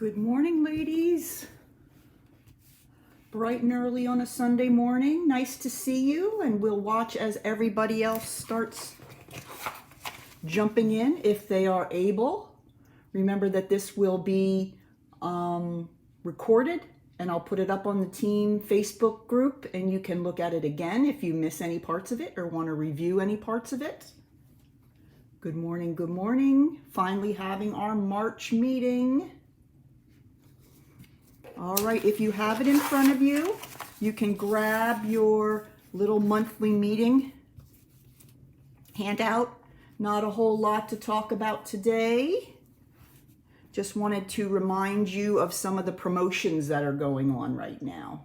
Good morning, ladies. Bright and early on a Sunday morning. Nice to see you, and we'll watch as everybody else starts jumping in if they are able. Remember that this will be recorded, and I'll put it up on the team Facebook group, and you can look at it again if you miss any parts of it or want to review any parts of it. Good morning, good morning. Finally having our March meeting. All right, if you have it in front of you, you can grab your little monthly meeting handout. Not a whole lot to talk about today. Just wanted to remind you of some of the promotions that are going on right now.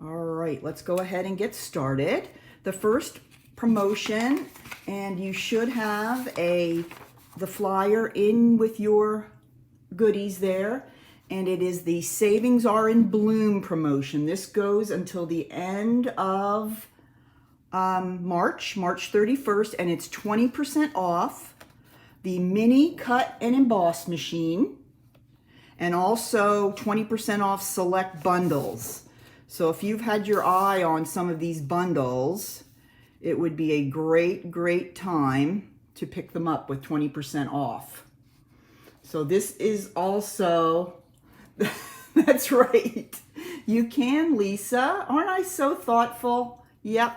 All right, let's go ahead and get started. The first promotion, and you should have the flyer in with your goodies there, and it is the Savings Are in Bloom promotion. This goes until the end of March 31st, and it's 20% off the mini cut and emboss machine, and also 20% off select bundles. So if you've had your eye on some of these bundles, it would be a great time to pick them up with 20% off. So this is also, that's right. You can, Lisa. Aren't I so thoughtful? Yep,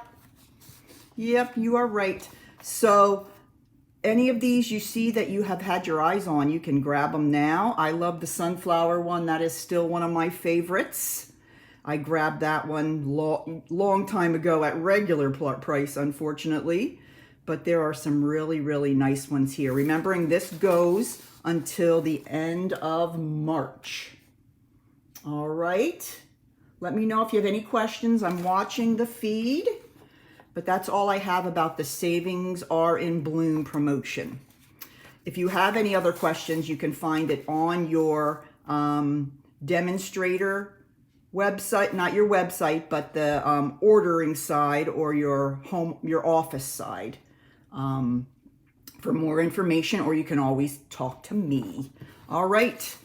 you are right. So any of these you see that you have had your eyes on, you can grab them now. I love the sunflower one. That is still one of my favorites. I grabbed that one long time ago at regular price, unfortunately. But there are some really nice ones here. Remembering this goes until the end of March. All right. Let me know if you have any questions. I'm watching the feed, but that's all I have about the Savings Are in Bloom promotion. If you have any other questions, you can find it on your demonstrator website, not your website, but the ordering side or your office side. For more information, or you can always talk to me. All right,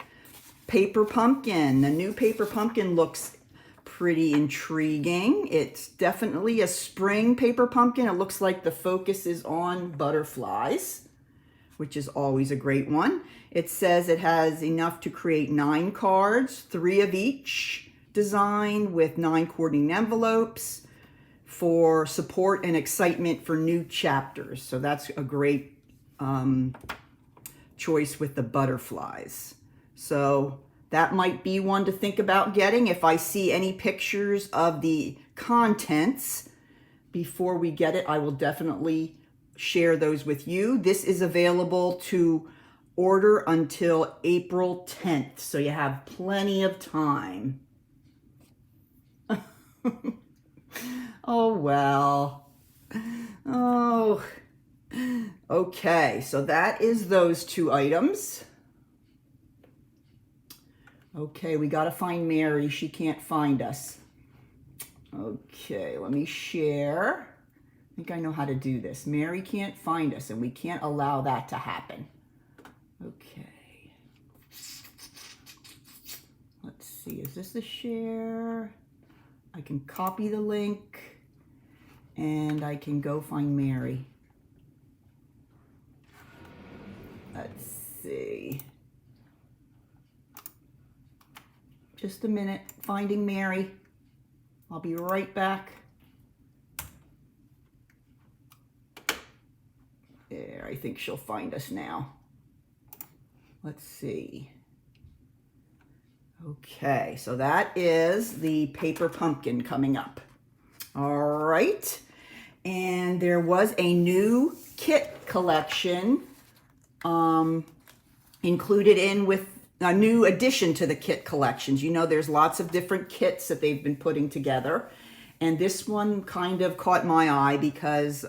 Paper Pumpkin. The new Paper Pumpkin looks pretty intriguing. It's definitely a spring Paper Pumpkin. It looks like the focus is on butterflies, which is always a great one. It says it has enough to create 9 cards, 3 of each design with 9 coordinating envelopes for support and excitement for new chapters. So that's a great choice with the butterflies. So that might be one to think about getting. If I see any pictures of the contents before we get it, I will definitely share those with you. This is available to order until April 10th, so you have plenty of time. Oh, well. Oh, okay. So that is those 2 items. Okay, we got to find Mary. She can't find us. Okay, let me share. I think I know how to do this. Mary can't find us, and we can't allow that to happen. Okay. Let's see. Is this the share? I can copy the link, and I can go find Mary. Let's see. Just a minute, finding Mary. I'll be right back. There, I think she'll find us now. Let's see. Okay, so that is the Paper Pumpkin coming up. All right, and there was a new kit collection included in with a new addition to the kit collections. You know, there's lots of different kits that they've been putting together, and this one kind of caught my eye because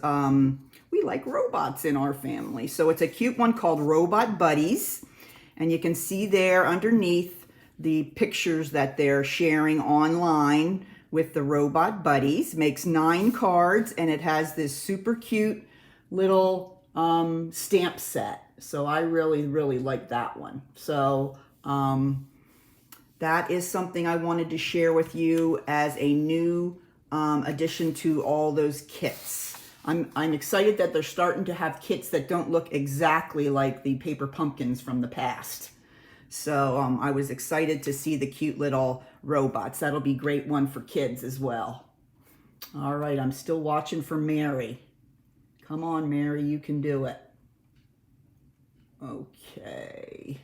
we like robots in our family. So it's a cute one called Robot Buddies, and you can see there underneath the pictures that they're sharing online with the Robot Buddies. Makes 9 cards, and it has this super cute little stamp set. So I really like that one. So that is something I wanted to share with you as a new addition to all those kits. I'm excited that they're starting to have kits that don't look exactly like the paper pumpkins from the past. So I was excited to see the cute little robots. That'll be a great one for kids as well. All right, I'm still watching for Mary. Come on, Mary, you can do it. Okay,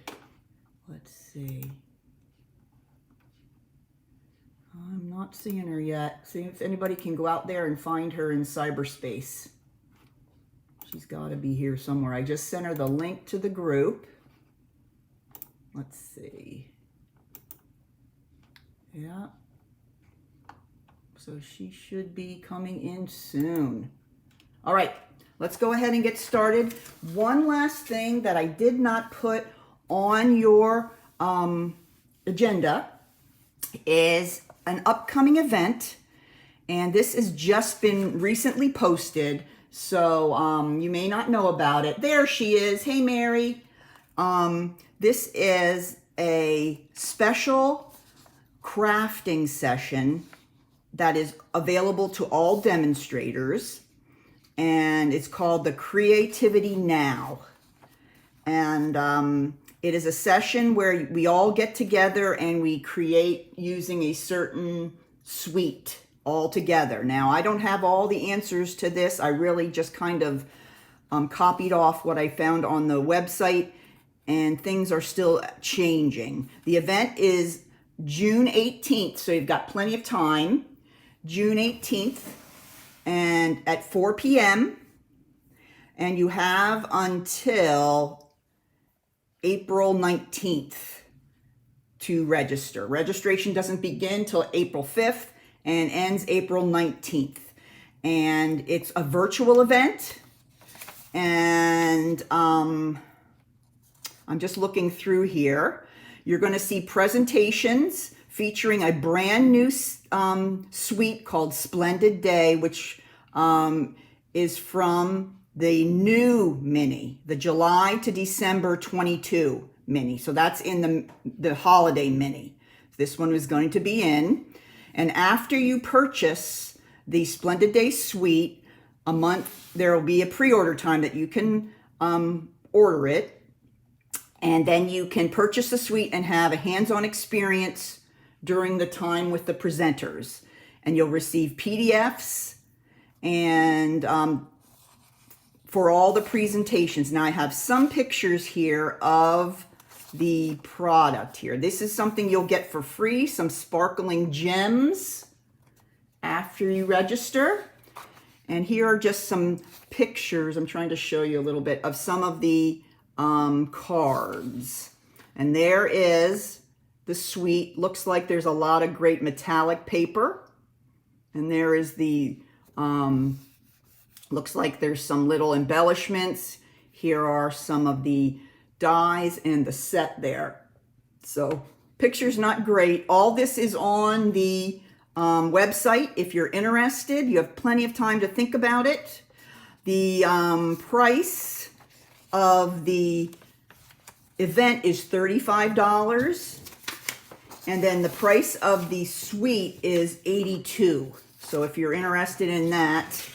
let's see. I'm not seeing her yet. See if anybody can go out there and find her in cyberspace. She's got to be here somewhere. I just sent her the link to the group. Let's see. Yeah. So she should be coming in soon. All right, let's go ahead and get started. One last thing that I did not put on your agenda is an upcoming event, and this has just been recently posted, so you may not know about it. There she is. Hey, Mary. This is a special crafting session that is available to all demonstrators, and it's called the Creativity Now. And it is a session where we all get together and we create using a certain suite all together. Now, I don't have all the answers to this. I really just kind of copied off what I found on the website, and things are still changing. The event is June 18th, so you've got plenty of time. June 18th, and at 4 p.m., and you have until April 19th to register. Registration doesn't begin till April 5th and ends April 19th. And it's a virtual event. And I'm just looking through here. You're going to see presentations featuring a brand new suite called Splendid Day, which is from the new mini, the July to December 22 mini. So that's in the holiday mini. This one is going to be in. And after you purchase the Splendid Day suite, a month, there will be a pre-order time that you can order it. And then you can purchase the suite and have a hands-on experience during the time with the presenters. And you'll receive PDFs and for all the presentations. Now I have some pictures here of the product here. This is something you'll get for free, some sparkling gems after you register. And here are just some pictures. I'm trying to show you a little bit of some of the cards. And there is the suite. Looks like there's a lot of great metallic paper. And there is the looks like there's some little embellishments. Here are some of the dies and the set there. So picture's not great. All this is on the website. If you're interested, you have plenty of time to think about it. The price of the event is $35. And then the price of the suite is $82. So if you're interested in that,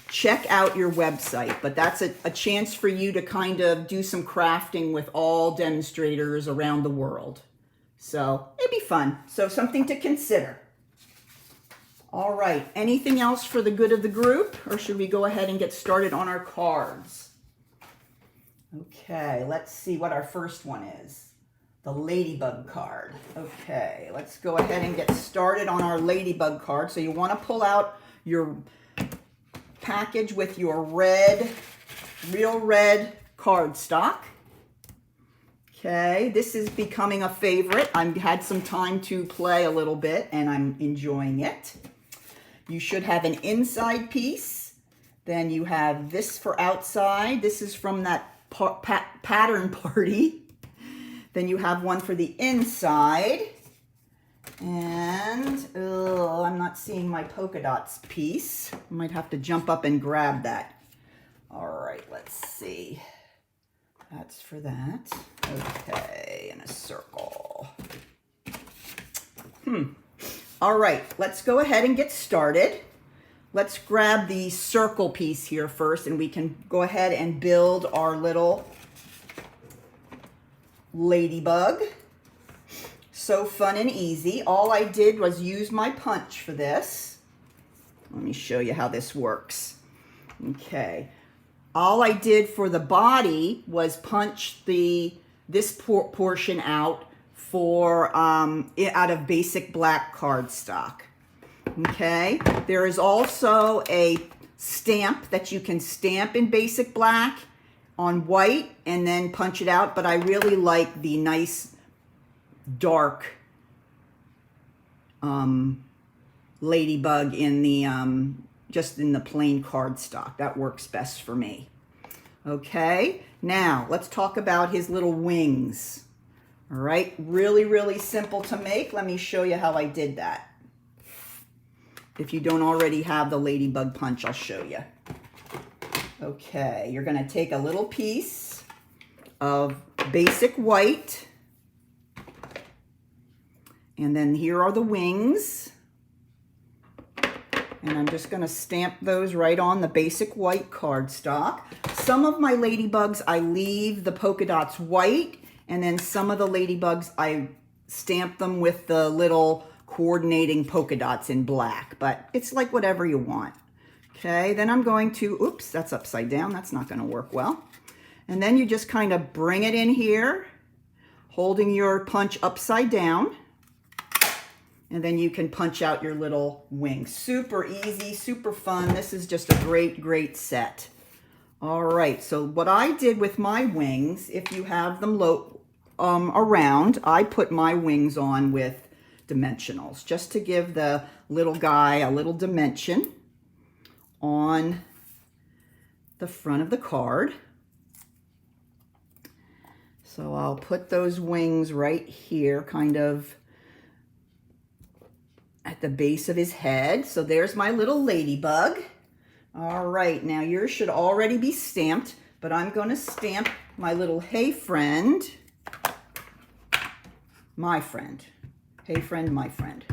check out your website. But that's a chance for you to kind of do some crafting with all demonstrators around the world. So it'd be fun. So something to consider. All right, anything else for the good of the group, or should we go ahead and get started on our cards? Okay, let's see what our first one is. The Ladybug card. Okay, let's go ahead and get started on our Ladybug card. So you want to pull out your package with your red, real red cardstock. Okay, this is becoming a favorite. I've had some time to play a little bit and I'm enjoying it. You should have an inside piece. Then you have this for outside. This is from that pattern party. Then you have one for the inside. And, I'm not seeing my polka dots piece. I might have to jump up and grab that. All right, let's see. That's for that. Okay, in a circle. All right, let's go ahead and get started. Let's grab the circle piece here first, and we can go ahead and build our little ladybug. So fun and easy. All I did was use my punch for this. Let me show you how this works. Okay. All I did for the body was punch this portion out for out of basic black cardstock. Okay. There is also a stamp that you can stamp in basic black on white and then punch it out, but I really like the nice dark ladybug in the just in the plain cardstock. That works best for me. Okay, now let's talk about his little wings. All right, really simple to make. Let me show you how I did that. If you don't already have the ladybug punch, I'll show you. Okay, you're going to take a little piece of basic white, and then here are the wings. And I'm just going to stamp those right on the basic white cardstock. Some of my ladybugs, I leave the polka dots white, and then some of the ladybugs, I stamp them with the little coordinating polka dots in black. But it's like whatever you want. Okay, then I'm going to, oops, that's upside down. That's not going to work well. And then you just kind of bring it in here, holding your punch upside down. And then you can punch out your little wings. Super easy, super fun. This is just a great set. All right, so what I did with my wings, if you have them around, I put my wings on with dimensionals just to give the little guy a little dimension on the front of the card. So I'll put those wings right here, kind of at the base of his head. So there's my little ladybug. All right, now yours should already be stamped, but I'm going to stamp my little hey friend, my friend. Hey friend, my friend.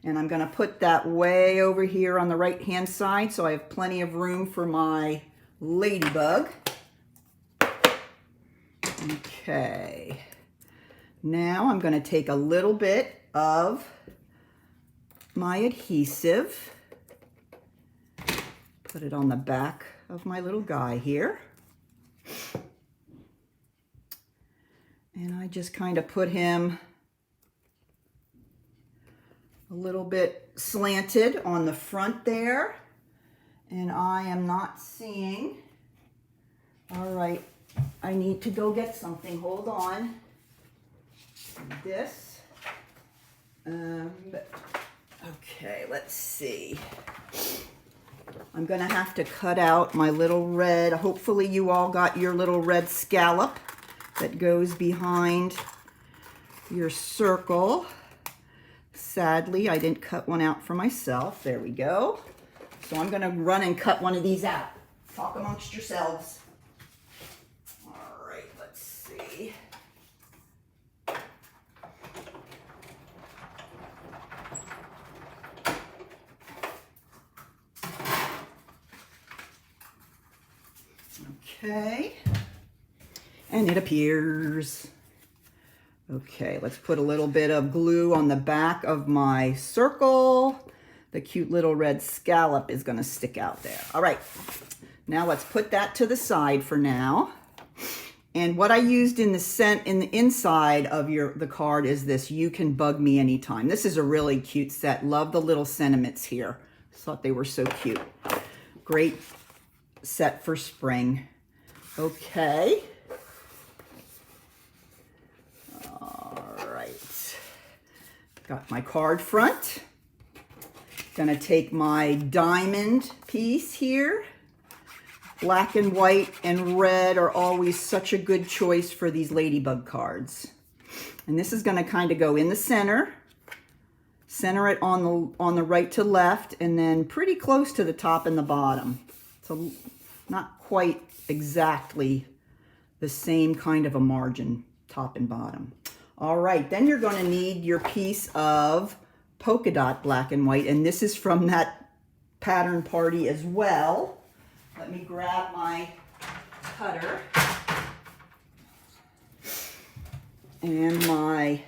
And I'm going to put that way over here on the right hand side so I have plenty of room for my ladybug. Okay. Now I'm going to take a little bit of my adhesive, put it on the back of my little guy here, and I just kind of put him a little bit slanted on the front there, and I am not seeing. All right, I need to go get something. Hold on. This. Okay, let's see. I'm going to have to cut out my little red. Hopefully you all got your little red scallop that goes behind your circle. Sadly, I didn't cut one out for myself. There we go. So I'm going to run and cut one of these out. Talk amongst yourselves. All right, let's see. Okay, and it appears. Okay, let's put a little bit of glue on the back of my circle. The cute little red scallop is going to stick out there. All right, now let's put that to the side for now. And what I used in the inside of the card is this "You Can Bug Me Anytime." This is a really cute set. Love the little sentiments here. Thought they were so cute. Great set for spring. Okay. All right. Got my card front. Gonna take my diamond piece here. Black and white and red are always such a good choice for these ladybug cards. And this is gonna kind of go in the center. Center it on the right to left, and then pretty close to the top and the bottom. So not quite exactly the same kind of a margin, top and bottom. All right, then you're going to need your piece of polka dot black and white, and this is from that pattern party as well. Let me grab my cutter and my,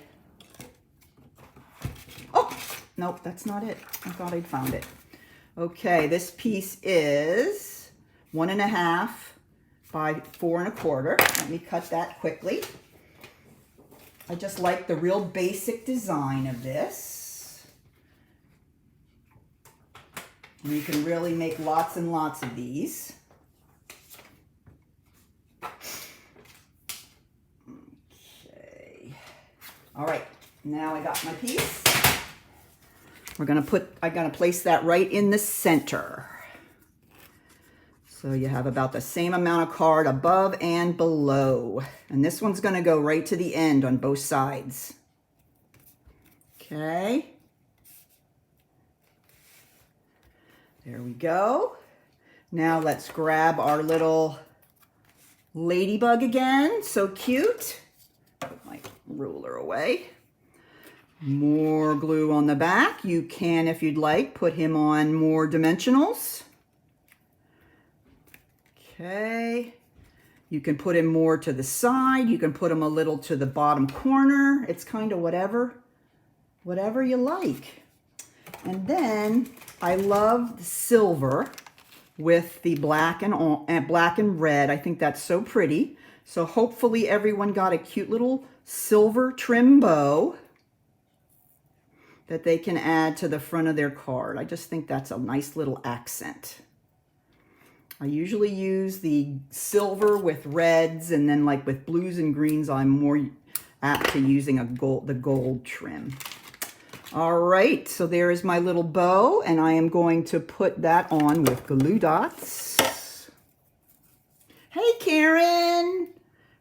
oh, nope, that's not it. I thought I'd found it. Okay, this piece is 1.5 by 4 1/4. Let me cut that quickly. I just like the real basic design of this. And you can really make lots and lots of these. Okay. All right, now I got my piece. I'm gonna place that right in the center. So you have about the same amount of card above and below. And this one's gonna go right to the end on both sides. Okay. There we go. Now let's grab our little ladybug again. So cute. Put my ruler away. More glue on the back. You can, if you'd like, put him on more dimensionals. Okay, you can put him more to the side. You can put him a little to the bottom corner. It's kind of whatever you like. And then I love the silver with the black and red. I think that's so pretty. So hopefully everyone got a cute little silver trim bow that they can add to the front of their card. I just think that's a nice little accent. I usually use the silver with reds, and then like with blues and greens, I'm more apt to using the gold trim. All right, so there is my little bow, and I am going to put that on with glue dots. Hey, Karen,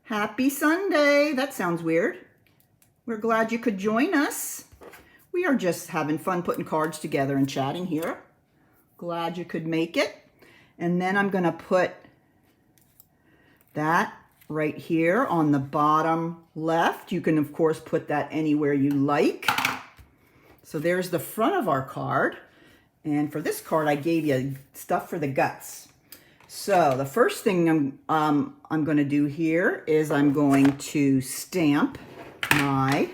happy Sunday. That sounds weird. We're glad you could join us. We are just having fun putting cards together and chatting here. Glad you could make it. And then I'm going to put that right here on the bottom left. You can, of course, put that anywhere you like. So there's the front of our card. And for this card, I gave you stuff for the guts. So the first thing I'm going to do here is I'm going to stamp my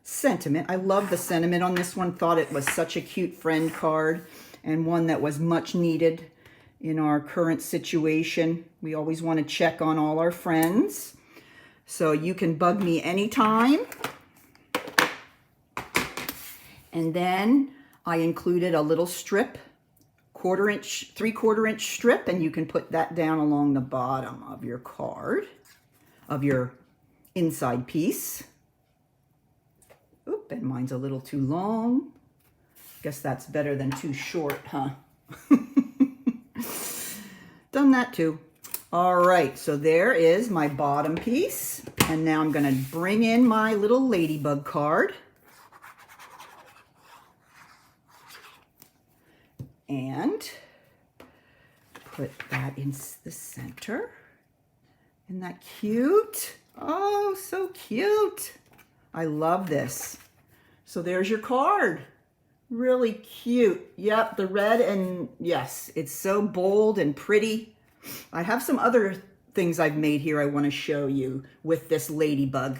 sentiment. I love the sentiment on this one. Thought it was such a cute friend card and one that was much needed in our current situation. We always want to check on all our friends. So you can bug me anytime. And then I included a little strip, 3/4 inch strip, and you can put that down along the bottom of your card, of your inside piece. Oop, and mine's a little too long. Guess that's better than too short, huh? Done that too. All right, so there is my bottom piece. And now I'm going to bring in my little ladybug card. And put that in the center. Isn't that cute? Oh, so cute. I love this. So there's your card. Really cute. Yep, the red, and yes, it's so bold and pretty. I have some other things I've made here I want to show you with this ladybug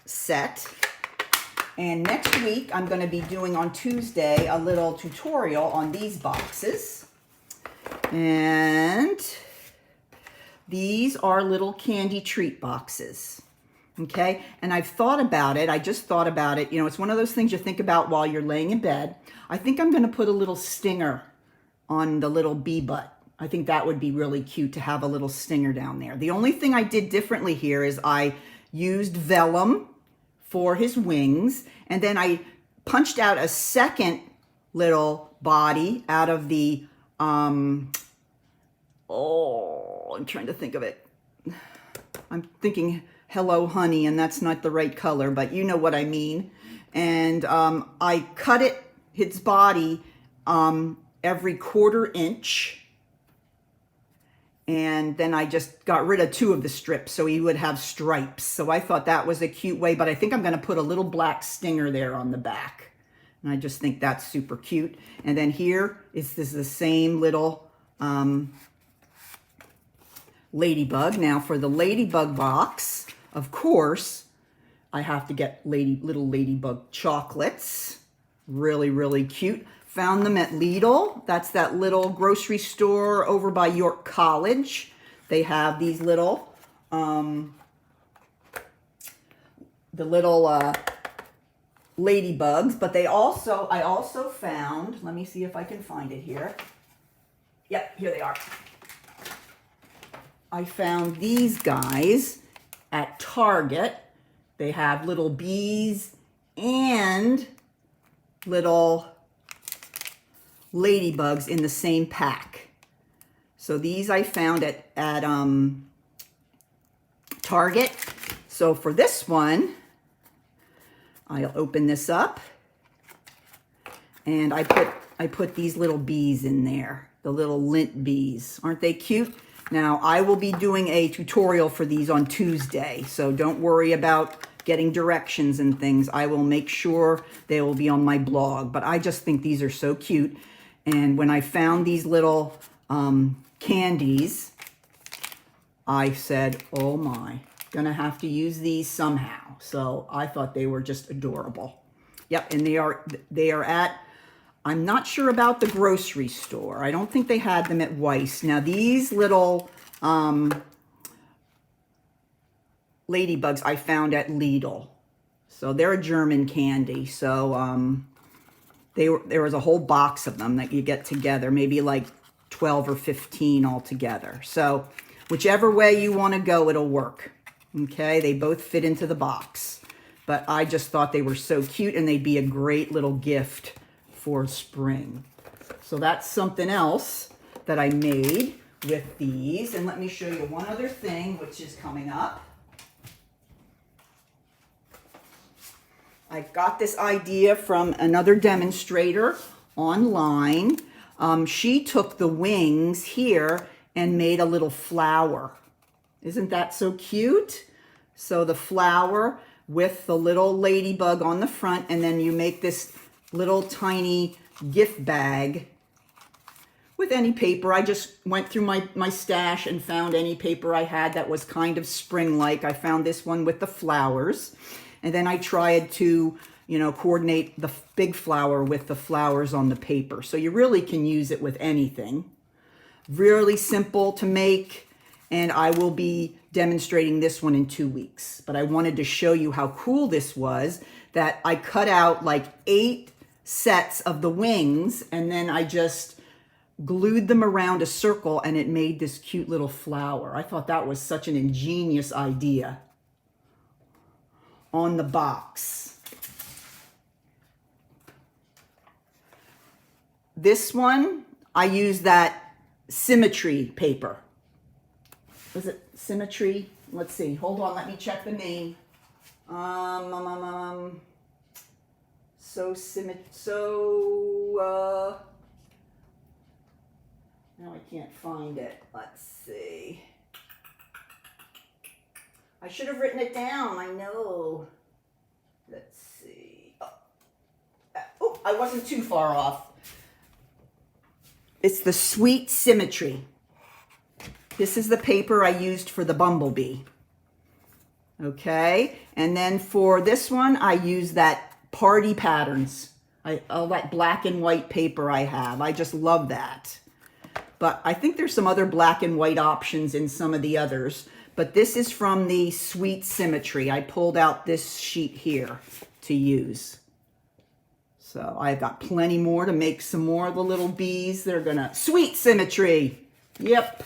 set. And next week, I'm going to be doing on Tuesday a little tutorial on these boxes. And these are little candy treat boxes. Okay, and I've thought about it. I just thought about it. You know, it's one of those things you think about while you're laying in bed. I think I'm going to put a little stinger on the little bee butt. I think that would be really cute to have a little stinger down there. The only thing I did differently here is I used vellum for his wings, and then I punched out a second little body out of the, I'm trying to think of it. I'm thinking Hello Honey, and that's not the right color, but you know what I mean. And I cut its body every 1/4 inch And then I just got rid of 2 of the strips so he would have stripes. So I thought that was a cute way, but I think I'm going to put a little black stinger there on the back. And I just think that's super cute. And then here is the same little ladybug. Now for the ladybug box, of course, I have to get little ladybug chocolates. Really, really cute. Found them at Lidl. That's that little grocery store over by York College. They have these little, the little ladybugs, but I also found, let me see if I can find it here. Yep, here they are. I found these guys at Target. They have little bees and little ladybugs in the same pack. So these I found at Target. So for this one, I'll open this up and I put these little bees in there, the little lint bees. Aren't they cute? Now I will be doing a tutorial for these on Tuesday, so don't worry about getting directions and things. I will make sure they will be on my blog, but I just think these are so cute. And when I found these little candies, I said, oh my, gonna have to use these somehow. So I thought they were just adorable. Yep, and they are at, I'm not sure about the grocery store. I don't think they had them at Weiss. Now these little ladybugs I found at Lidl. So they're a German candy. So there was a whole box of them that you get together, maybe like 12 or 15 altogether. So whichever way you want to go, it'll work. Okay, they both fit into the box. But I just thought they were so cute and they'd be a great little gift for spring. So that's something else that I made with these. And let me show you one other thing which is coming up. I got this idea from another demonstrator online. She took the wings here and made a little flower. Isn't that so cute? So the flower with the little ladybug on the front, and then you make this little tiny gift bag with any paper. I just went through my stash and found any paper I had that was kind of spring-like. I found this one with the flowers. And then I tried to, coordinate the big flower with the flowers on the paper. So you really can use it with anything. Really simple to make. And I will be demonstrating this one in 2 weeks. But I wanted to show you how cool this was, that I cut out like 8 sets of the wings, and then I just glued them around a circle, and it made this cute little flower. I thought that was such an ingenious idea on the box. This one, I used that symmetry paper. Was it symmetry? Let's see. Hold on. Let me check the name. Now I can't find it. Let's see. I should have written it down. I know. Let's see. Oh, I wasn't too far off. It's the Sweet Symmetry. This is the paper I used for the bumblebee. Okay, and then for this one, I use that Party Patterns. All that black and white paper I have. I just love that. But I think there's some other black and white options in some of the others. But this is from the Sweet Symmetry. I pulled out this sheet here to use. So I've got plenty more to make some more of the little bees. They're gonna, Sweet Symmetry. Yep.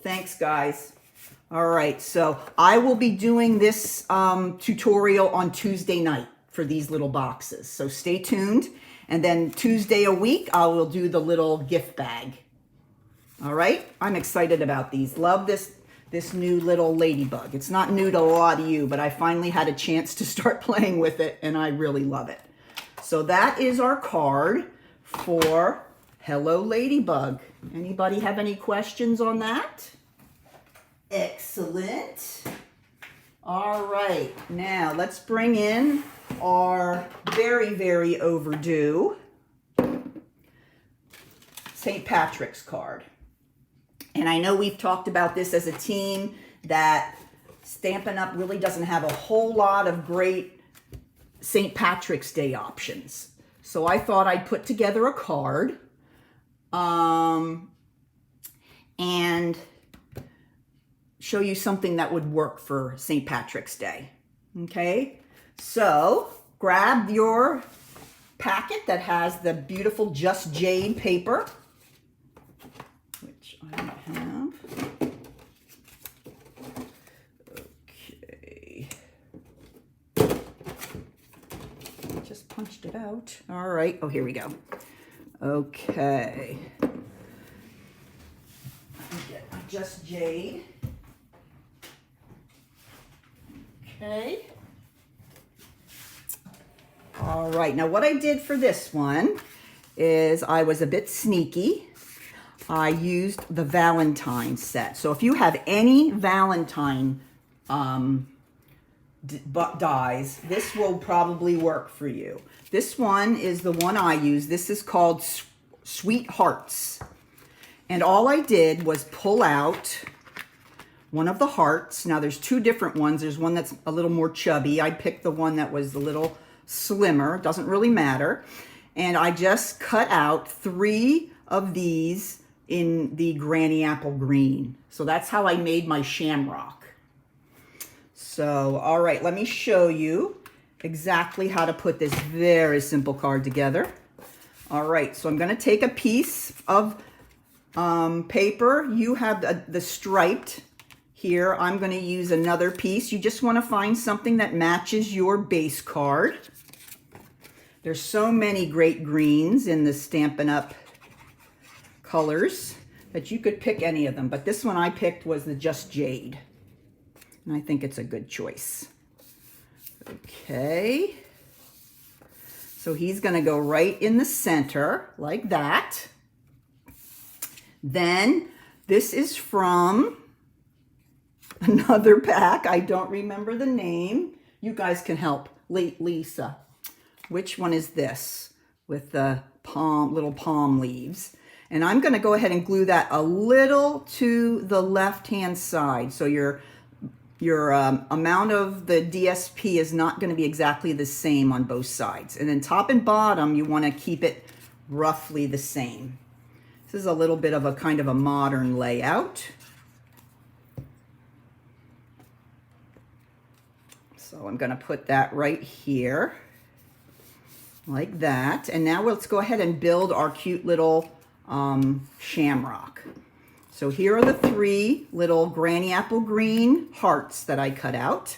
Thanks, guys. All right, so I will be doing this tutorial on Tuesday night for these little boxes. So stay tuned. And then Tuesday a week, I will do the little gift bag. All right, I'm excited about these. Love this new little ladybug. It's not new to a lot of you, but I finally had a chance to start playing with it, and I really love it. So that is our card for Hello, Ladybug. Anybody have any questions on that? Excellent. All right, now let's bring in our very, very overdue St. Patrick's card. And I know we've talked about this as a team, that Stampin' Up! Really doesn't have a whole lot of great St. Patrick's Day options. So I thought I'd put together a card and show you something that would work for St. Patrick's Day. Okay, so grab your packet that has the beautiful Just Jade paper, which I don't have. Okay, just punched it out. All right, oh, here we go. Okay, let me get my Just Jade. Okay. All right, now what I did for this one is I was a bit sneaky. I used the Valentine set. So if you have any Valentine dies, this will probably work for you. This one is the one I use. This is called Sweet Hearts. And all I did was pull out one of the hearts. Now there's two different ones. There's one that's a little more chubby. I picked the one that was a little slimmer. Doesn't really matter. And I just cut out 3 of these in the Granny Apple Green. So that's how I made my shamrock. So, all right, let me show you exactly how to put this very simple card together. All right, so I'm going to take a piece of paper. You have the striped. Here, I'm going to use another piece. You just want to find something that matches your base card. There's so many great greens in the Stampin' Up! Colors that you could pick any of them. But this one I picked was the Just Jade. And I think it's a good choice. Okay. So he's going to go right in the center like that. Then this is from another pack. I don't remember the name. You guys can help. Lisa. Which one is this? With the little palm leaves. And I'm going to go ahead and glue that a little to the left-hand side. So your amount of the DSP is not going to be exactly the same on both sides. And then top and bottom, you want to keep it roughly the same. This is a little bit of a kind of a modern layout. So I'm going to put that right here, like that. And now let's go ahead and build our cute little shamrock. So here are the 3 little Granny Apple Green hearts that I cut out.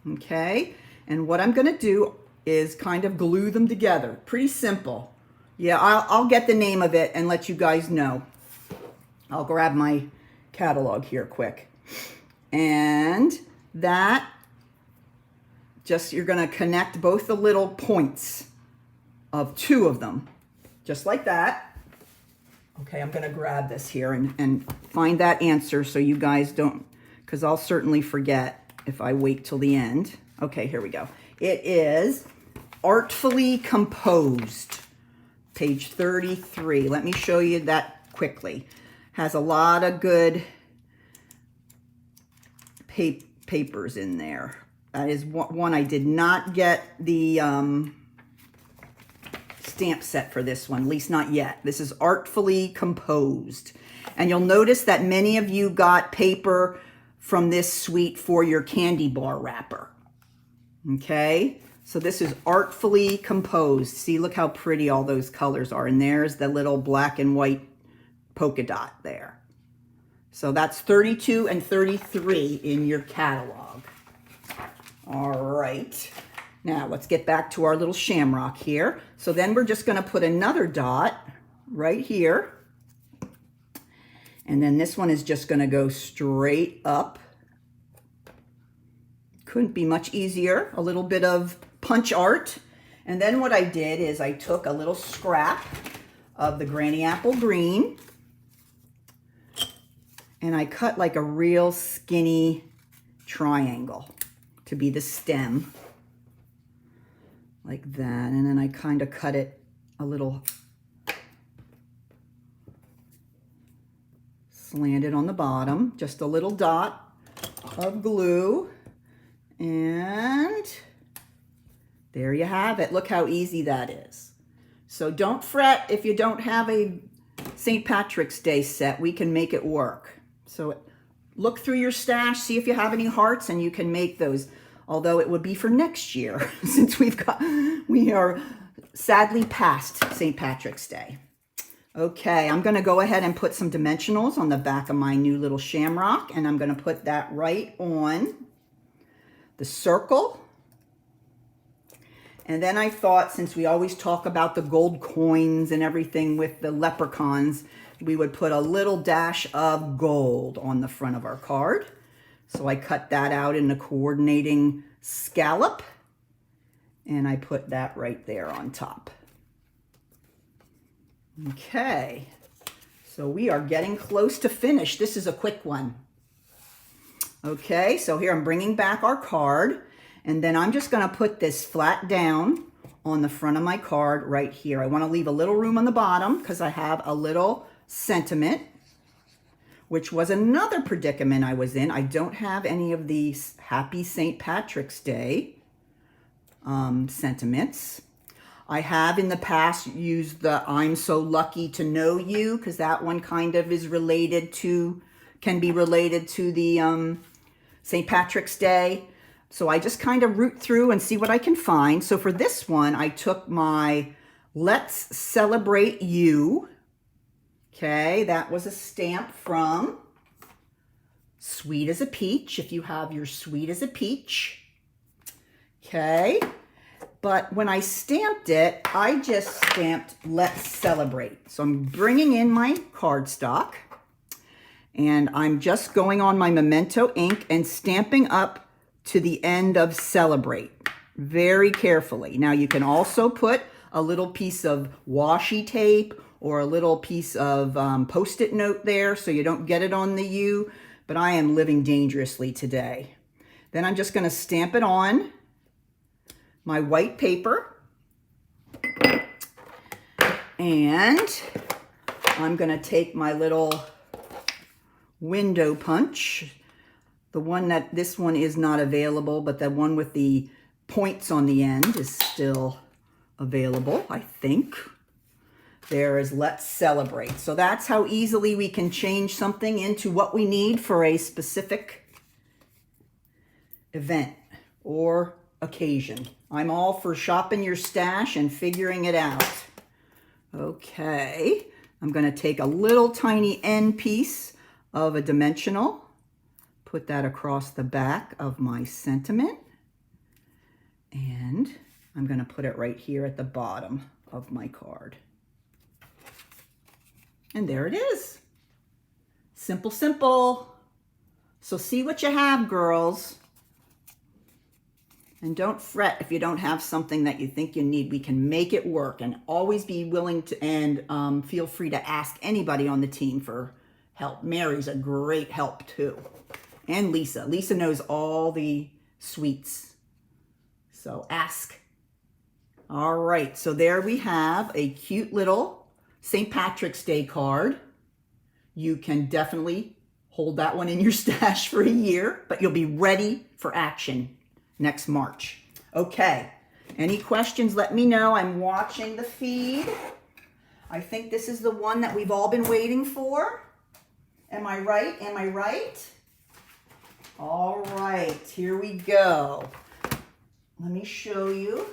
Okay, and what I'm going to do is kind of glue them together. Pretty simple. Yeah, I'll get the name of it and let you guys know. I'll grab my catalog here quick. And that you're going to connect both the little points of 2 of them, just like that. Okay, I'm going to grab this here and find that answer so you guys don't, because I'll certainly forget if I wait till the end. Okay, here we go. It is Artfully Composed, page 33. Let me show you that quickly. Has a lot of good papers in there. That is one. I did not get the stamp set for this one, at least not yet. This is Artfully Composed. And you'll notice that many of you got paper from this suite for your candy bar wrapper. Okay, so this is Artfully Composed. See, look how pretty all those colors are. And there's the little black and white polka dot there. So that's 32 and 33 in your catalog. All right. Now let's get back to our little shamrock here. So then we're just going to put another dot right here. And then this one is just going to go straight up. Couldn't be much easier. A little bit of punch art. And then what I did is I took a little scrap of the Granny Apple Green. And I cut like a real skinny triangle to be the stem. Like that. And then I kind of cut it a little slanted on the bottom. Just a little dot of glue. And there you have it. Look how easy that is. So don't fret if you don't have a St. Patrick's Day set. We can make it work. So look through your stash, see if you have any hearts, and you can make those. Although it would be for next year, since we are sadly past St. Patrick's Day. Okay, I'm going to go ahead and put some dimensionals on the back of my new little shamrock, and I'm going to put that right on the circle. And then I thought, since we always talk about the gold coins and everything with the leprechauns, we would put a little dash of gold on the front of our card. So I cut that out in the coordinating scallop, and I put that right there on top. Okay, so we are getting close to finish. This is a quick one. Okay, so here I'm bringing back our card, and then I'm just going to put this flat down on the front of my card right here. I want to leave a little room on the bottom because I have a little sentiment, which was another predicament I was in. I don't have any of these Happy St. Patrick's Day sentiments. I have in the past used the I'm so lucky to know you, because that one kind of is related to, can be related to the St. Patrick's Day. So I just kind of root through and see what I can find. So for this one, I took my Let's Celebrate You. Okay, that was a stamp from Sweet as a Peach, if you have your Sweet as a Peach. Okay, but when I stamped it, I just stamped Let's Celebrate. So I'm bringing in my cardstock, and I'm just going on my Memento ink and stamping up to the end of Celebrate very carefully. Now you can also put a little piece of washi tape or a little piece of Post-it note there so you don't get it on the U, but I am living dangerously today. Then I'm just going to stamp it on my white paper, and I'm going to take my little window punch, the one that, this one is not available, but the one with the points on the end is still available, I think. There is Let's Celebrate. So that's how easily we can change something into what we need for a specific event or occasion. I'm all for shopping your stash and figuring it out. Okay, I'm going to take a little tiny end piece of a dimensional, put that across the back of my sentiment, and I'm going to put it right here at the bottom of my card. And there it is. Simple, simple. So see what you have, girls. And don't fret if you don't have something that you think you need. We can make it work, and always be willing to, and feel free to ask anybody on the team for help. Mary's a great help too. And Lisa. Lisa knows all the sweets. So ask. All right, so there we have a cute little St. Patrick's Day card. You can definitely hold that one in your stash for a year, but you'll be ready for action next March. Okay, any questions, let me know. I'm watching the feed. I think this is the one that we've all been waiting for. Am I right? Am I right? All right, here we go. Let me show you.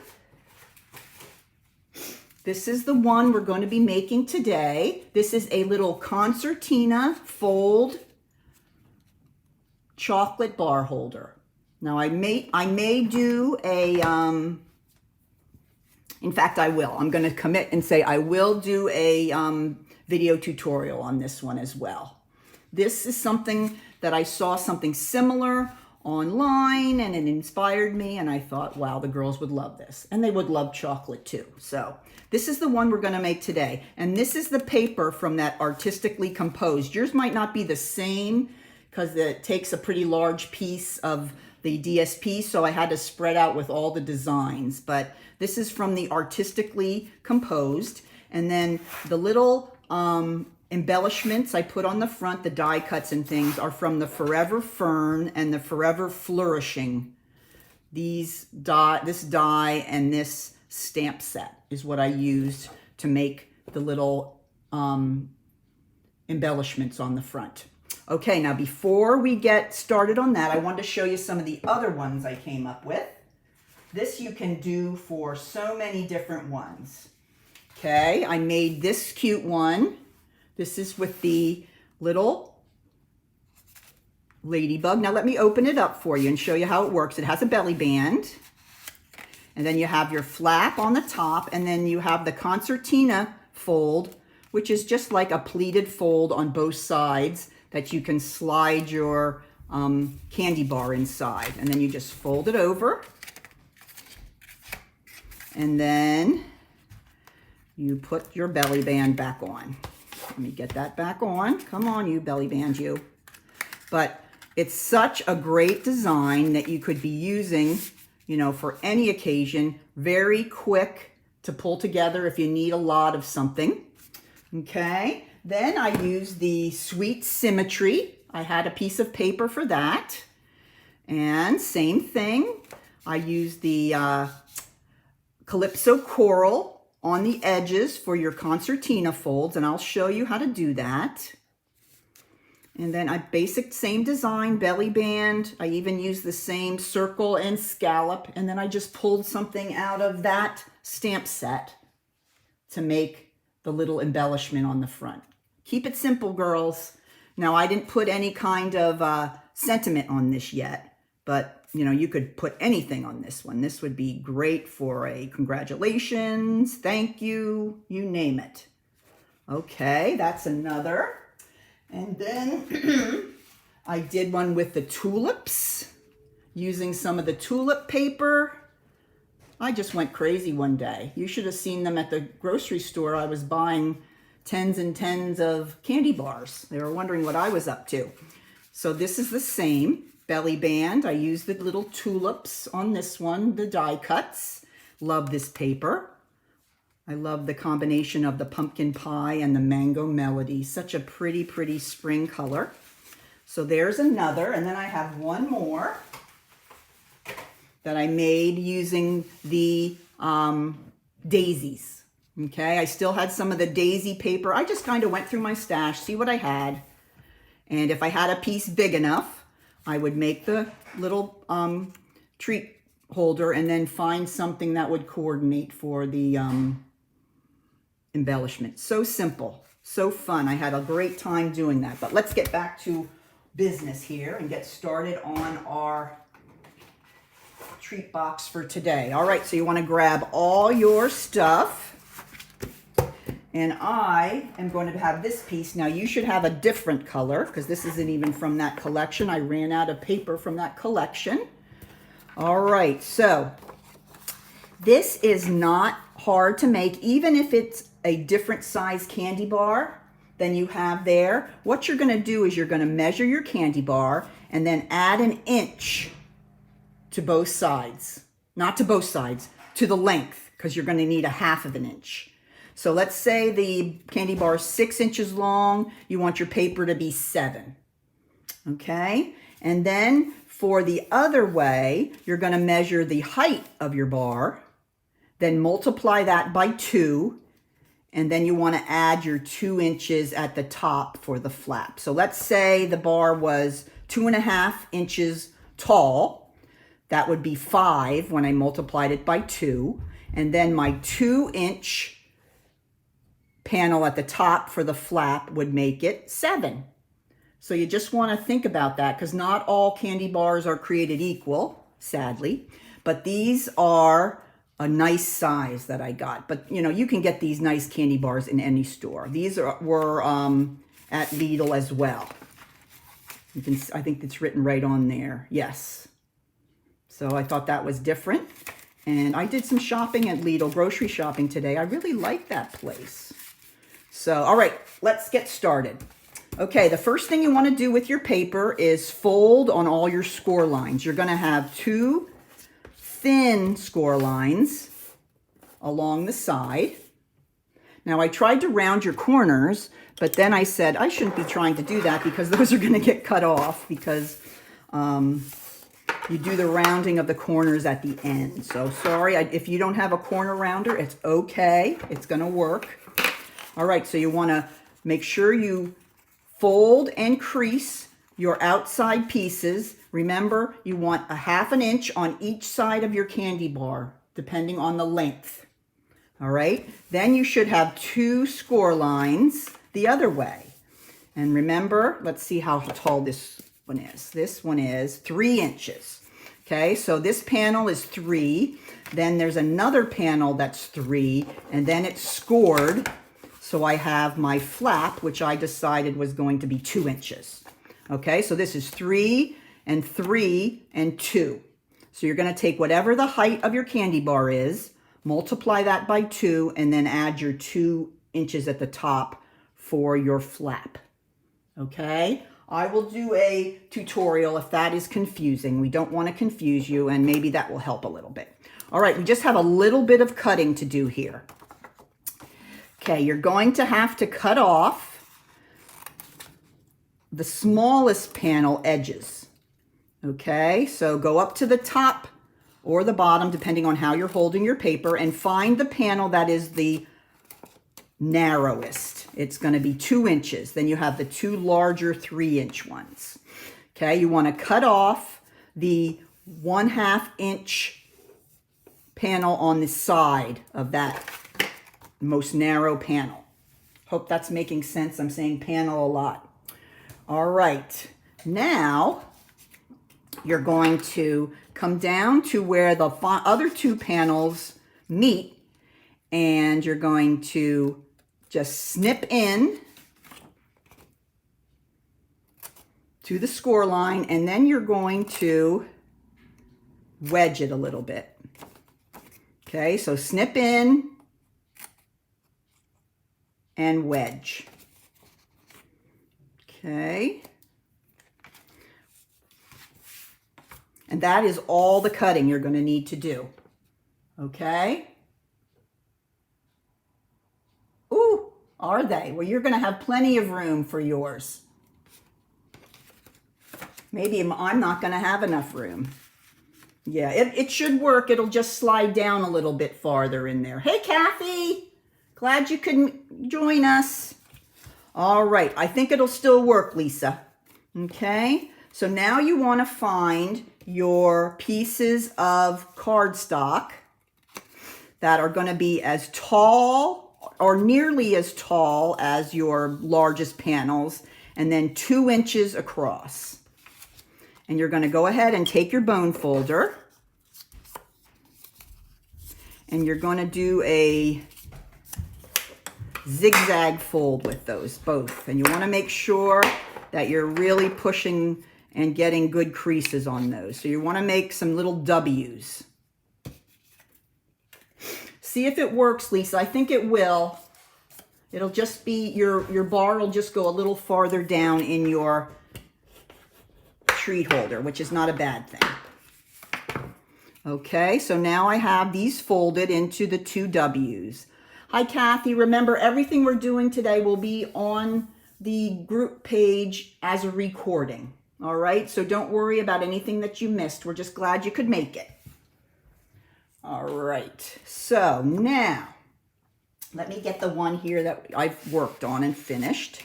This is the one we're going to be making today. This is a little concertina fold chocolate bar holder. Now I may do a, in fact I will. I'm going to commit and say I will do a video tutorial on this one as well. This is something that I saw something similar online, and it inspired me, and I thought, wow, the girls would love this, and they would love chocolate too. So this is the one we're going to make today, and this is the paper from that Artistically Composed. Yours might not be the same because it takes a pretty large piece of the DSP, so I had to spread out with all the designs, but this is from the Artistically Composed. And then the little embellishments I put on the front, the die cuts and things, are from the Forever Fern and the Forever Flourishing. This die and this stamp set is what I used to make the little embellishments on the front. Okay, now before we get started on that, I wanted to show you some of the other ones I came up with. This you can do for so many different ones. Okay, I made this cute one. This is with the little ladybug. Now let me open it up for you and show you how it works. It has a belly band, and then you have your flap on the top, and then you have the concertina fold, which is just like a pleated fold on both sides that you can slide your candy bar inside. And then you just fold it over, and then you put your belly band back on. Let me get that back on. Come on, you belly band, you. But it's such a great design that you could be using, you know, for any occasion. Very quick to pull together if you need a lot of something. Okay, then I used the Sweet Symmetry. I had a piece of paper for that. And same thing, I used the Calypso Coral on the edges for your concertina folds, and I'll show you how to do that. And then same design, belly band. I even used the same circle and scallop, and then I just pulled something out of that stamp set to make the little embellishment on the front. Keep it simple, girls. Now, I didn't put any kind of sentiment on this yet, but you know, you could put anything on this one. This would be great for a congratulations, thank you, you name it. Okay, that's another. And then I did one with the tulips, using some of the tulip paper. I just went crazy one day. You should have seen them at the grocery store. I was buying tens and tens of candy bars. They were wondering what I was up to. So this is the same. Belly band, I used the little tulips on this one, the die cuts. Love this paper. I love the combination of the pumpkin pie and the mango melody. Such a pretty, pretty spring color. So there's another, and then I have one more that I made using the daisies. Okay, I still had some of the daisy paper. I just kind of went through my stash, see what I had. And if I had a piece big enough, I would make the little treat holder and then find something that would coordinate for the embellishment. So simple, so fun. I had a great time doing that. But let's get back to business here and get started on our treat box for today. All right, so you want to grab all your stuff. And I am going to have this piece. Now, you should have a different color because this isn't even from that collection. I ran out of paper from that collection. All right, so this is not hard to make, even if it's a different size candy bar than you have there. What you're going to do is you're going to measure your candy bar and then add an inch to both sides. Not to both sides, to the length, because you're going to need a half of an inch. So let's say the candy bar is 6 inches long. You want your paper to be 7. Okay? And then for the other way, you're going to measure the height of your bar, then multiply that by 2, and then you want to add your 2 inches at the top for the flap. So let's say the bar was 2.5 inches tall. That would be 5 when I multiplied it by 2. And then my 2-inch panel at the top for the flap would make it 7. So you just want to think about that, because not all candy bars are created equal, sadly, but these are a nice size that I got. But you know, you can get these nice candy bars in any store. These were at Lidl as well. You can, I think it's written right on there. Yes. So I thought that was different. And I did some shopping at Lidl, grocery shopping today. I really like that place. So, all right, let's get started. Okay, the first thing you want to do with your paper is fold on all your score lines. You're going to have 2 thin score lines along the side. Now, I tried to round your corners, but then I said I shouldn't be trying to do that because those are going to get cut off because you do the rounding of the corners at the end. So sorry, if you don't have a corner rounder, it's okay. It's going to work. All right, so you want to make sure you fold and crease your outside pieces. Remember, you want a 1/2 inch on each side of your candy bar, depending on the length. All right, then you should have 2 score lines the other way. And remember, let's see how tall this one is. This one is 3 inches. Okay, so this panel is 3. Then there's another panel that's 3, and then it's scored. So I have my flap, which I decided was going to be 2 inches. Okay, so this is 3 and 3 and 2. So you're going to take whatever the height of your candy bar is, multiply that by 2, and then add your 2 inches at the top for your flap. Okay, I will do a tutorial if that is confusing. We don't want to confuse you, and maybe that will help a little bit. All right, we just have a little bit of cutting to do here. Okay, you're going to have to cut off the smallest panel edges. Okay, so go up to the top or the bottom, depending on how you're holding your paper, and find the panel that is the narrowest. It's going to be 2 inches. Then you have the 2 larger 3-inch ones. Okay, you want to cut off the 1/2 inch panel on the side of that most narrow panel. Hope that's making sense. I'm saying panel a lot. All right, now you're going to come down to where the other 2 panels meet, and you're going to just snip in to the score line, and then you're going to wedge it a little bit. Okay, so snip in and wedge. Okay. And that is all the cutting you're going to need to do. Okay. Ooh, are they? Well, you're going to have plenty of room for yours. Maybe I'm not going to have enough room. Yeah, it should work. It'll just slide down a little bit farther in there. Hey, Kathy. Glad you couldn't join us. All right, I think it'll still work, Lisa. Okay, so now you want to find your pieces of cardstock that are going to be as tall or nearly as tall as your largest panels, and then 2 inches across. And you're going to go ahead and take your bone folder, and you're going to do a zigzag fold with those both. And you want to make sure that you're really pushing and getting good creases on those. So you want to make some little W's. See if it works, Lisa. I think it will. It'll just be, your bar will just go a little farther down in your treat holder, which is not a bad thing. Okay, so now I have these folded into the 2 W's. Hi, Kathy. Remember, everything we're doing today will be on the group page as a recording. All right, so don't worry about anything that you missed. We're just glad you could make it. All right, so now let me get the one here that I've worked on and finished.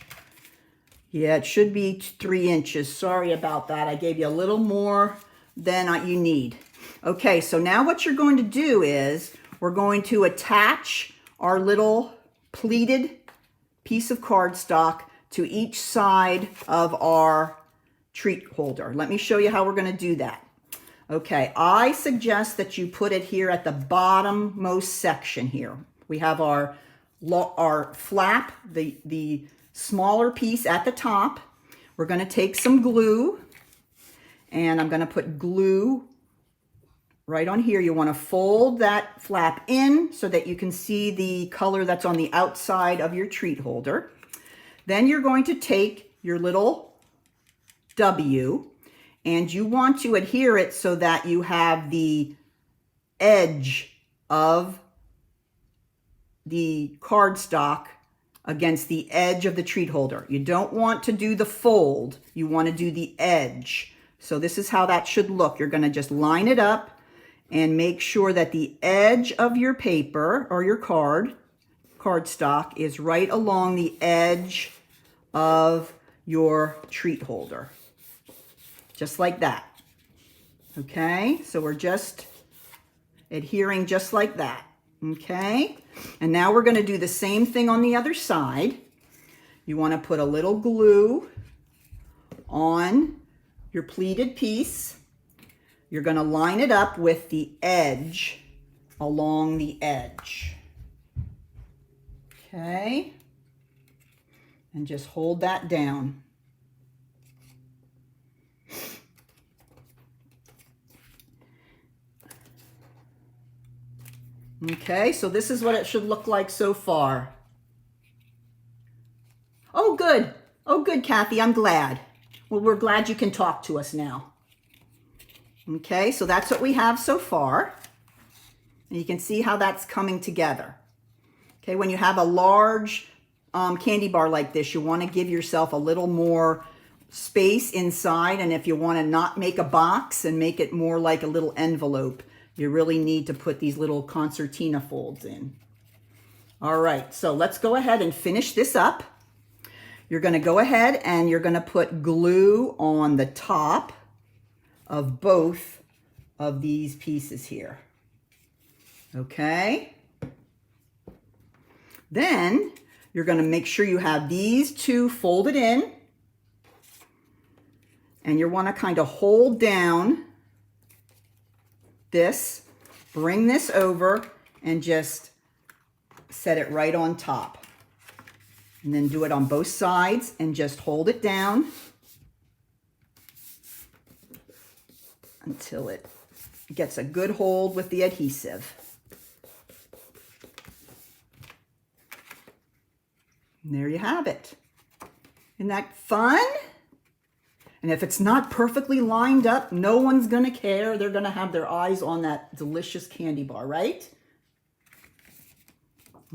Yeah, it should be 3 inches. Sorry about that. I gave you a little more than you need. Okay, so now what you're going to do is we're going to attach our little pleated piece of cardstock to each side of our treat holder. Let me show you how we're going to do that. Okay, I suggest that you put it here at the bottommost section here. We have our flap, the smaller piece at the top. we're going to take some glue, and I'm going to put glue right on here. You want to fold that flap in so that you can see the color that's on the outside of your treat holder. Then you're going to take your little W, and you want to adhere it so that you have the edge of the cardstock against the edge of the treat holder. You don't want to do the fold, you want to do the edge. So this is how that should look. You're going to just line it up and make sure that the edge of your paper or your cardstock is right along the edge of your treat holder. Just like that. Okay, so we're just adhering just like that. Okay, and now we're going to do the same thing on the other side. You want to put a little glue on your pleated piece. You're going to line it up with the edge along the edge. Okay, and just hold that down. Okay, so this is what it should look like so far. Oh, good. Oh, good, Kathy. I'm glad. Well, we're glad you can talk to us now. Okay, so that's what we have so far. And you can see how that's coming together. Okay, when you have a large candy bar like this, you want to give yourself a little more space inside. And if you want to not make a box and make it more like a little envelope, you really need to put these little concertina folds in. All right, so let's go ahead and finish this up. You're going to go ahead and you're going to put glue on the top of both of these pieces here. Okay. Then you're going to make sure you have these two folded in, and you want to kind of hold down this, bring this over, and just set it right on top. And then do it on both sides and just hold it down until it gets a good hold with the adhesive. And there you have it. Isn't that fun? And if it's not perfectly lined up, no one's going to care. They're going to have their eyes on that delicious candy bar, right?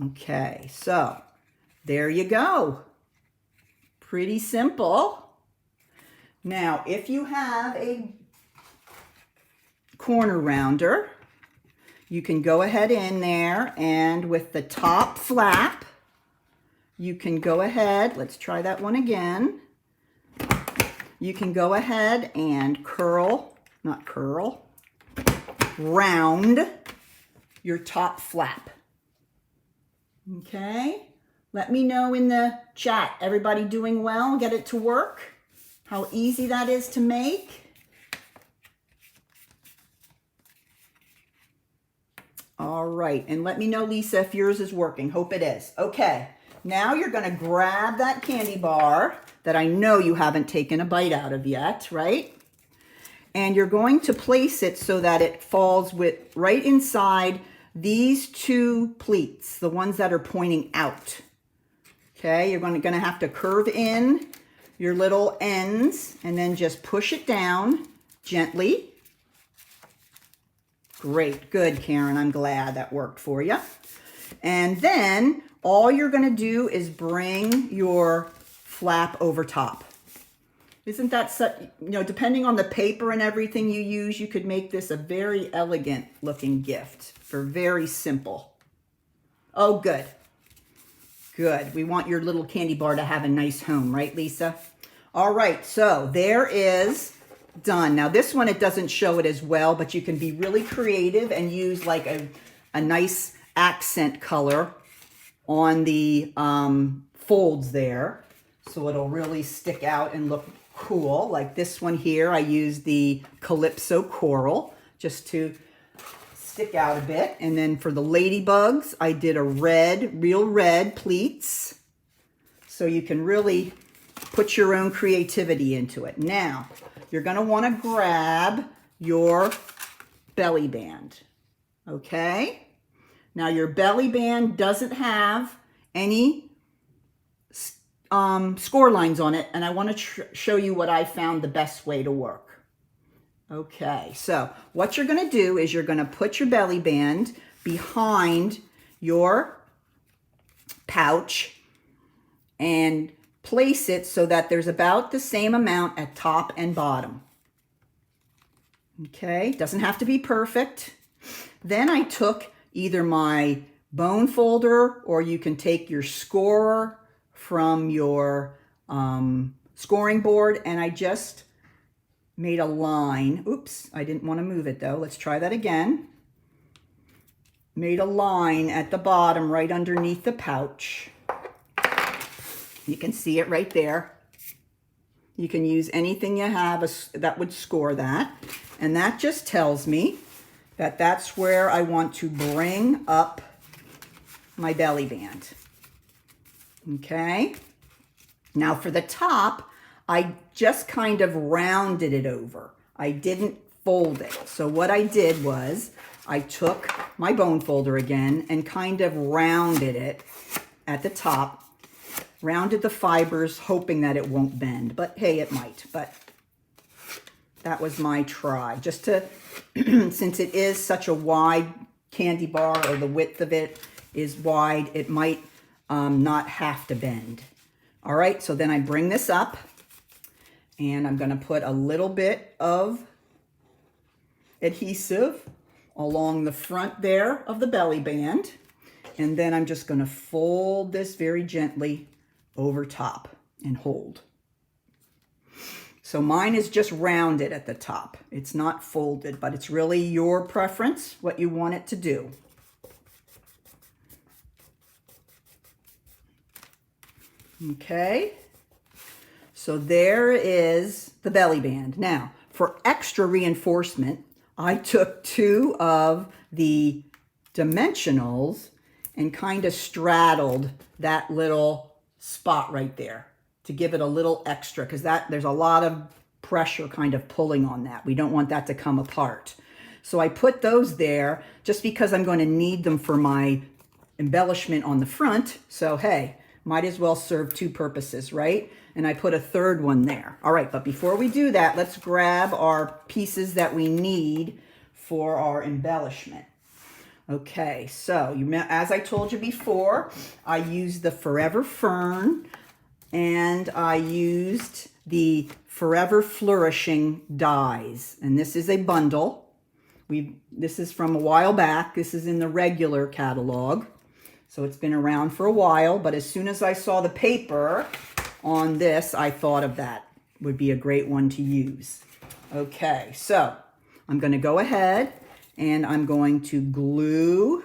Okay, so there you go. Pretty simple. Now, if you have a corner rounder, you can go ahead in there, and with the top flap, you can go ahead, let's try that one again. You can go ahead and round your top flap. Okay, let me know in the chat, everybody doing well? Get it to work? How easy that is to make? All right, and let me know, Lisa, if yours is working. Hope it is. Okay, now you're going to grab that candy bar that I know you haven't taken a bite out of yet, right? And you're going to place it so that it falls right inside these two pleats, the ones that are pointing out. Okay, you're going to have to curve in your little ends and then just push it down gently. Great, good, Karen. I'm glad that worked for you. And then all you're going to do is bring your flap over top. Isn't that such, depending on the paper and everything you use, you could make this a very elegant looking gift for very simple. Oh, good. Good. We want your little candy bar to have a nice home, right, Lisa? All right, so there is done. Now this one, it doesn't show it as well, but you can be really creative and use like a nice accent color on the folds there. So it'll really stick out and look cool. Like this one here, I used the Calypso Coral just to stick out a bit. And then for the ladybugs, I did a red, real red pleats. So you can really put your own creativity into it. Now, you're going to want to grab your belly band, okay? Now, your belly band doesn't have any score lines on it, and I want to show you what I found the best way to work. Okay, so what you're going to do is you're going to put your belly band behind your pouch and place it so that there's about the same amount at top and bottom. Okay, doesn't have to be perfect. Then I took either my bone folder, or you can take your score from your scoring board, and I just made a line. Oops, I didn't want to move it though. Let's try that again. Made a line at the bottom right underneath the pouch. You can see it right there. You can use anything you have that would score that. And that just tells me that that's where I want to bring up my belly band. Okay. Now for the top, I just kind of rounded it over. I didn't fold it. So what I did was I took my bone folder again and kind of rounded it at the top, rounded the fibers, hoping that it won't bend, but hey, it might. But that was my try, just to, since it is such a wide candy bar, or the width of it is wide, it might not have to bend. All right, so then I bring this up, and I'm gonna put a little bit of adhesive along the front there of the belly band, and then I'm just gonna fold this very gently over top and hold. So mine is just rounded at the top. It's not folded, but it's really your preference, what you want it to do. Okay, so there is the belly band. Now, for extra reinforcement, I took 2 of the dimensionals and kind of straddled that little spot right there to give it a little extra, because there's a lot of pressure kind of pulling on that. We don't want that to come apart. So I put those there just because I'm going to need them for my embellishment on the front. So hey, might as well serve 2 purposes, right? And I put a 3rd one there. All right, but before we do that, let's grab our pieces that we need for our embellishment. Okay, so as I told you before, I used the Forever Fern, and I used the Forever Flourishing dies. And this is a bundle. This is from a while back. This is in the regular catalog. So it's been around for a while, but as soon as I saw the paper on this, I thought of that. Would be a great one to use. Okay, so I'm going to go ahead and I'm going to glue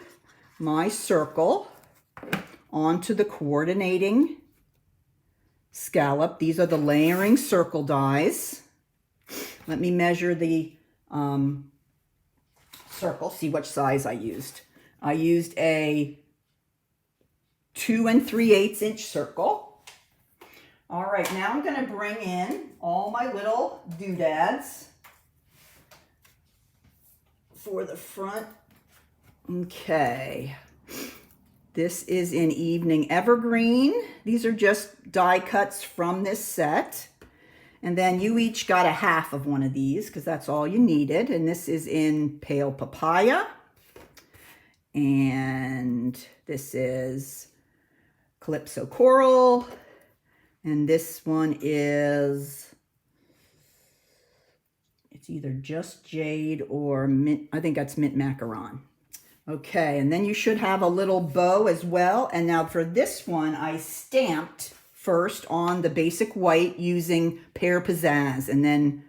my circle onto the coordinating scallop. These are the layering circle dies. Let me measure the circle, see which size I used. I used a 2 3/8 inch circle. All right, now I'm going to bring in all my little doodads for the front. Okay, this is in Evening Evergreen. These are just die cuts from this set. And then you each got a half of one of these because that's all you needed. And this is in Pale Papaya. And this is Calypso Coral. And this one is, it's either just Jade or Mint. I think that's Mint Macaron. Okay, and then you should have a little bow as well. And now for this one, I stamped first on the basic white using Pear Pizzazz and then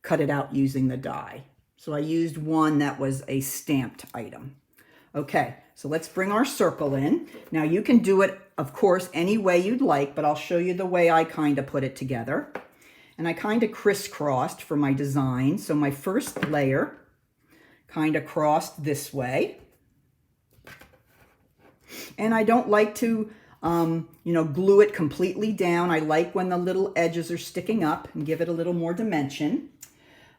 cut it out using the die. So I used one that was a stamped item. Okay, so let's bring our circle in. Now you can do it, of course, any way you'd like, but I'll show you the way I kind of put it together. And I kind of crisscrossed for my design. So my first layer kind of crossed this way. And I don't like to glue it completely down. I like when the little edges are sticking up and give it a little more dimension.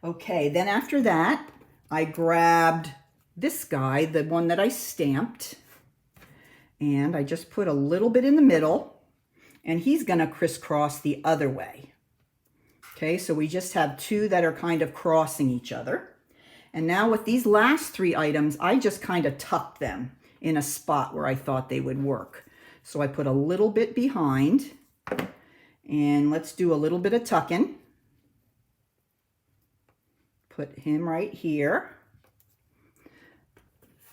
Okay, then after that, I grabbed this guy, the one that I stamped, and I just put a little bit in the middle, and he's gonna crisscross the other way. Okay, so we just have two that are kind of crossing each other. And now with these last three items, I just kind of tucked them in a spot where I thought they would work. So I put a little bit behind, and let's do a little bit of tucking. Put him right here.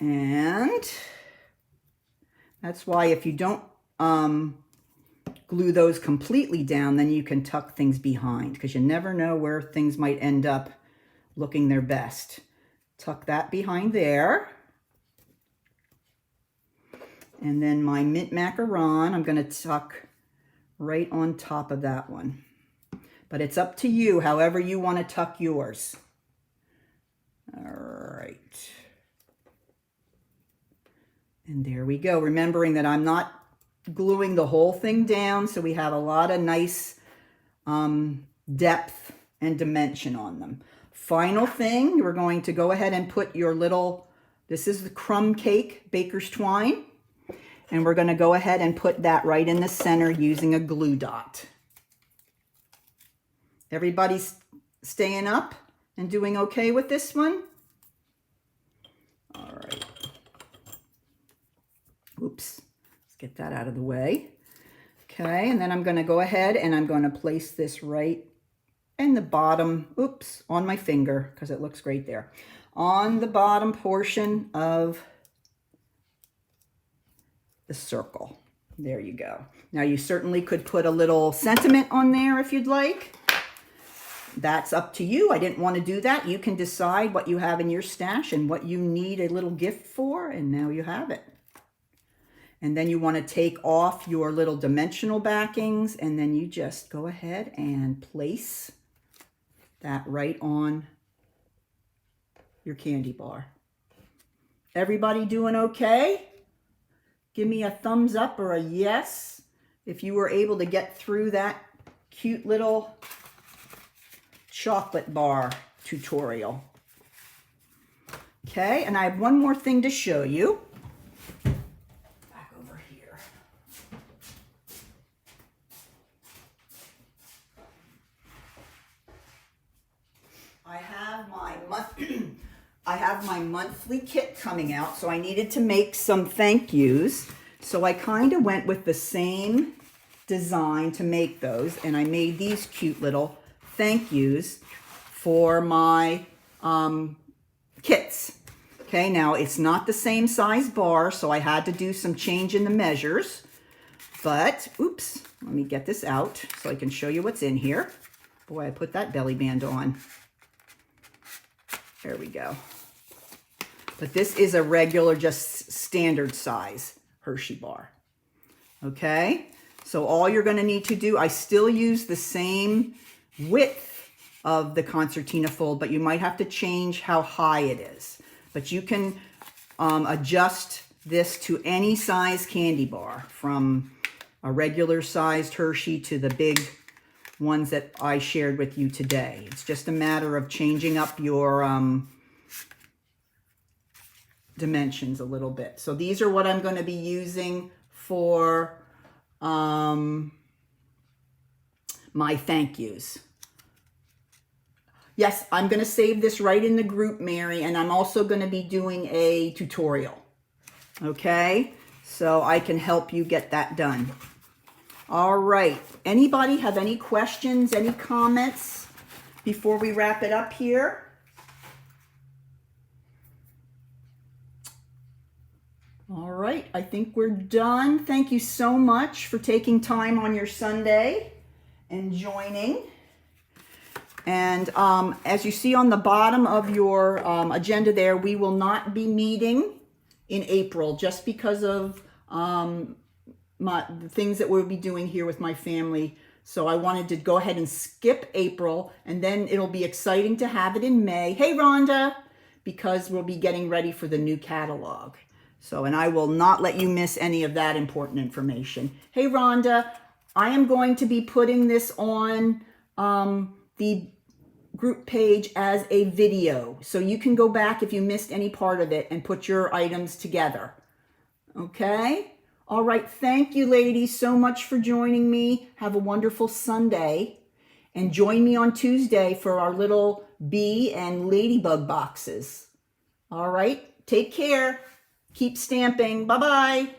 And that's why if you don't glue those completely down, then you can tuck things behind, because you never know where things might end up looking their best. Tuck that behind there. And then my mint macaron, I'm going to tuck right on top of that one. But it's up to you, however you want to tuck yours. All right. And there we go. Remembering that I'm not gluing the whole thing down, so we have a lot of nice depth and dimension on them. Final thing, we're going to go ahead and put your little, this is the crumb cake baker's twine, and we're going to go ahead and put that right in the center using a glue dot. Everybody's staying up and doing okay with this one? All right. Oops, let's get that out of the way. Okay, and then I'm going to go ahead and I'm going to place this right in the bottom, oops, on my finger, because it looks great there, on the bottom portion of the circle. There you go. Now you certainly could put a little sentiment on there if you'd like. That's up to you. I didn't want to do that. You can decide what you have in your stash and what you need a little gift for, and now you have it. And then you want to take off your little dimensional backings, and then you just go ahead and place that right on your candy bar. Everybody doing okay? Give me a thumbs up or a yes if you were able to get through that cute little chocolate bar tutorial. Okay, and I have one more thing to show you. Back over here. I have my monthly kit coming out, so I needed to make some thank yous. So I kind of went with the same design to make those, and I made these cute little thank yous for my kits. Okay, now it's not the same size bar, so I had to do some change in the measures. But, oops, let me get this out so I can show you what's in here. Boy, I put that belly band on. There we go. But this is a regular, just standard size Hershey bar. Okay, so all you're going to need to do, I still use the same width of the concertina fold, but you might have to change how high it is. But you can adjust this to any size candy bar, from a regular sized Hershey to the big ones that I shared with you today. It's just a matter of changing up your dimensions a little bit. So these are what I'm going to be using for my thank yous. Yes, I'm going to save this right in the group, Mary, and I'm also going to be doing a tutorial. Okay, so I can help you get that done. All right, anybody have any questions, any comments before we wrap it up here? All right, I think we're done. Thank you so much for taking time on your Sunday and joining. And as you see on the bottom of your agenda there, we will not be meeting in April just because of the things that we'll be doing here with my family. So I wanted to go ahead and skip April, and then it'll be exciting to have it in May. Hey, Rhonda, because we'll be getting ready for the new catalog. So, and I will not let you miss any of that important information. Hey, Rhonda, I am going to be putting this on the group page as a video. So you can go back if you missed any part of it and put your items together. Okay? All right. Thank you, ladies, so much for joining me. Have a wonderful Sunday. And join me on Tuesday for our little bee and ladybug boxes. All right. Take care. Keep stamping. Bye-bye.